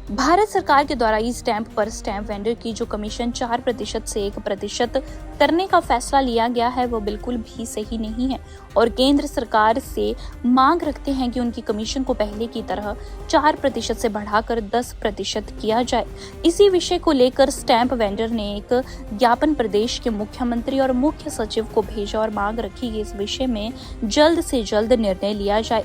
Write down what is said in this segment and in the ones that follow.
भारत सरकार के द्वारा ई स्टैंप पर स्टैंप वेंडर की जो कमीशन 4% से 1% करने का फैसला लिया गया है वो बिल्कुल भी सही नहीं है और केंद्र सरकार से मांग रखते हैं कि उनकी कमीशन को पहले की तरह 4% से बढ़ाकर 10% किया जाए। इसी विषय को लेकर स्टैंप वेंडर ने एक ज्ञापन प्रदेश के मुख्यमंत्री और मुख्य सचिव को भेजा और मांग रखी कि इस विषय में जल्द से जल्द निर्णय लिया जाए।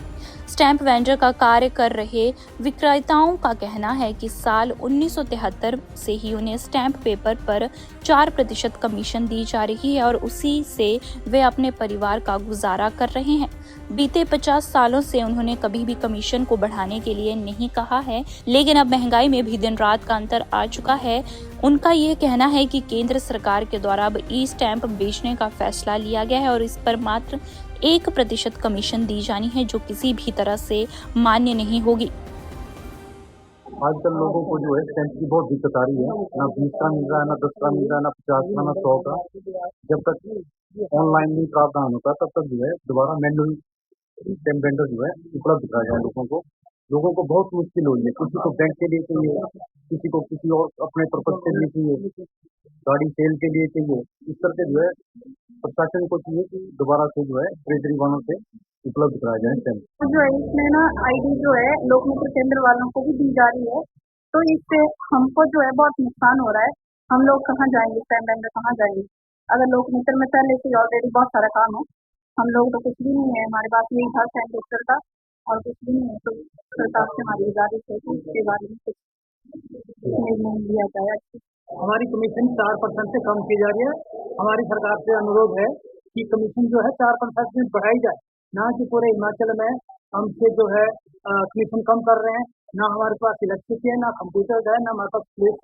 स्टैंप वेंडर का कार्य कर रहे विक्रेताओं का कहना है कि साल 1973 से ही उन्हें स्टैंप पेपर पर 4% कमीशन दी जा रही है और उसी से वे अपने परिवार का गुजारा कर रहे हैं। बीते 50 सालों से उन्होंने कभी भी कमीशन को बढ़ाने के लिए नहीं कहा है, लेकिन अब महंगाई में भी दिन रात का अंतर आ चुका है। उनका यह कहना है कि केंद्र सरकार के द्वारा अब ई स्टैंप बेचने का फैसला लिया गया है और इस पर मात्र 1% कमीशन दी जानी है, जो किसी भी तरह से मान्य नहीं होगी। आजकल लोगों को जो है स्टैंप की बहुत दिक्कत आ रही है। ना 20 का मिल रहा है, ना 10 का मिल रहा है, ना 50 का, ना 100 का। जब तक ऑनलाइन नहीं प्रावधान होता तब तक जो है दोबारा मैनुअल स्टैंप वेंडर जो है उपलब्ध कराया जाए लोगों को। लोगों को बहुत मुश्किल हो रही है। किसी को बैंक के लिए चाहिए, किसी को किसी और अपने पर्पज के लिए चाहिए, गाड़ी सेल के लिए चाहिए। इस तरह से जो है प्रशासन को चाहिए कि दोबारा से जो है ट्रेजरी वालों से उपलब्ध कराया जाए स्टैंप। जो है इसमें ना आईडी जो है लोक मित्र केंद्र वालों को भी दी जा रही है, तो इससे हमको जो है बहुत नुकसान हो रहा है। हम लोग कहाँ जाएंगे, स्टैंप वेंडर कहाँ जाएंगे? अगर लोक मित्र में पहले से ऑलरेडी बहुत सारा काम है, हम लोग तो कुछ भी नहीं है, हमारे पास यही था स्टैंप पेपर का और कुछ भी नहीं है। तो सरकार से हमारी गुजारिश है कि इसके बारे में कुछ निर्णय लिया जाए। हमारी कमीशन 4% से कम की जा रही है। हमारी सरकार से अनुरोध है कि कमीशन जो है 4% से बढ़ाई जाए, ना कि पूरे हिमाचल में हमसे जो है कमीशन कम कर रहे हैं। ना हमारे पास इलेक्ट्रिसिटी है, ना कंप्यूटर है, ना हमारे पास प्लेस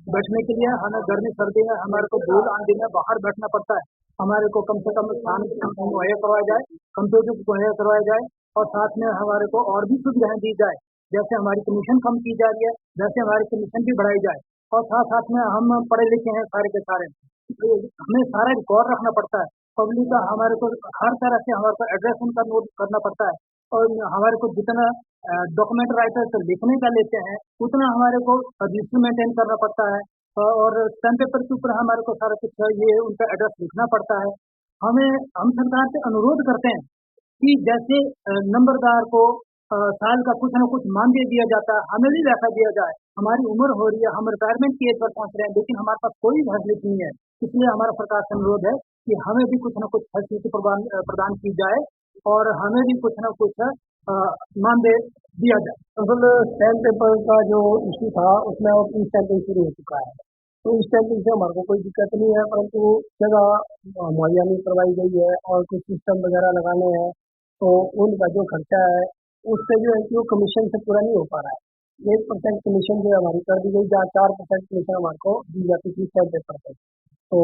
बैठने के लिए। हमें गर्मी सर्दी में हमारे को धूल आंधी में बाहर बैठना पड़ता है। हमारे को कम से कम स्थान मुहैया करवाया जाए, कंप्यूटर मुहैया करवाया जाए और साथ में हमारे को और भी सुविधाएं दी जाए। जैसे हमारी कमीशन कम की जा रही है, वैसे हमारी कमीशन भी बढ़ाई जाए। और साथ में हम पढ़े लिखे हैं सारे के सारे, तो हमें सारा रिकॉर्ड रखना पड़ता है। पब्लिक का हमारे को हर तरह से हमारे को एड्रेस उनका नोट करना पड़ता है और हमारे को जितना डॉक्यूमेंट राइटर लिखने का लेते हैं उतना हमारे को रजिस्टर मेंटेन करना पड़ता है और स्टैम्प पेपर के ऊपर हमारे को सारा कुछ ये उनका एड्रेस लिखना पड़ता है। हम सरकार से अनुरोध करते हैं कि जैसे नंबरदार को साल का कुछ न कुछ मानदेय दिया जाता है, हमें भी वैसा दिया जाए। हमारी उम्र हो रही है, हम रिटायरमेंट की एज पर पहुंच रहे हैं, लेकिन हमारे पास कोई फैसिलिटी नहीं है। इसलिए हमारा सरकार से अनुरोध है कि हमें भी कुछ न कुछ फैसिलिटी प्रदान की जाए और हमें भी कुछ न कुछ मानदेय दिया जाए। असल स्टैम्प पेपर का जो इशू था उसमें अब ई स्टैंपिंग शुरू हो चुका है, तो ई स्टैंपिंग से हमारे को कोई दिक्कत नहीं है, परंतु जगह मुहैया नहीं करवाई गई है और कुछ सिस्टम वगैरह लगाने हैं, तो उनका जो खर्चा है उससे जो है कि वो कमीशन से पूरा नहीं हो पा रहा है। 1% कमीशन जो है हमारी कर दी गई, जहाँ 4% कमीशन हमारे को दी जाती थी स्टैम्प पेपर पर। तो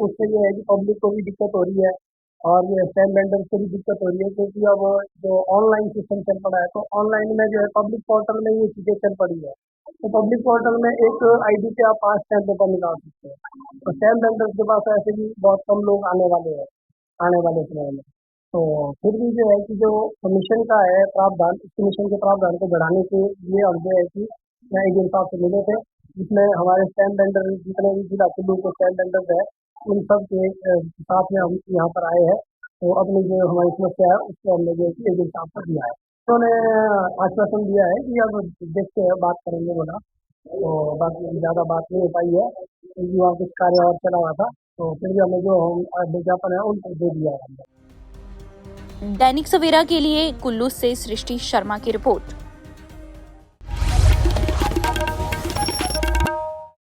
उससे ये है कि पब्लिक को भी दिक्कत हो रही है और ये स्टैम्प वेंडर को भी दिक्कत हो रही है, क्योंकि अब जो ऑनलाइन सिस्टम चल पड़ा है, तो ऑनलाइन में जो है पब्लिक पोर्टल में ये चीज़ें चल पड़ी है। तो पब्लिक पोर्टल में एक आईडी पे आप 5 स्टैम्प पेपर निकाल सकते हैं। तो स्टैम्प वेंडर्स के पास ऐसे भी बहुत कम लोग आने वाले हैं आने वाले समय में। तो फिर भी जो है कि जो कमीशन का है प्रावधान, इस कमीशन के प्रावधान को बढ़ाने के लिए हम जो है कि एक साहब से मिले थे, जिसमें हमारे स्टैम्प वेंडर जितने भी जिला कुल्लू के स्टैम्प वेंडर्स है उन सब के साथ में हम यहाँ पर आए हैं। तो अपनी जो हमारी समस्या है उसको हमने जो है कि एक साहब को दिया है। उन्होंने आश्वासन दिया है कि अब देखते हैं, बात करेंगे बोला। तो बाकी ज़्यादा बात नहीं हो पाई है क्योंकि वहाँ कुछ कार्य और चला हुआ था, तो फिर भी हमें जो विज्ञापन है उनको दे दिया है हमने। दैनिक सवेरा के लिए कुल्लू से सृष्टि शर्मा की रिपोर्ट।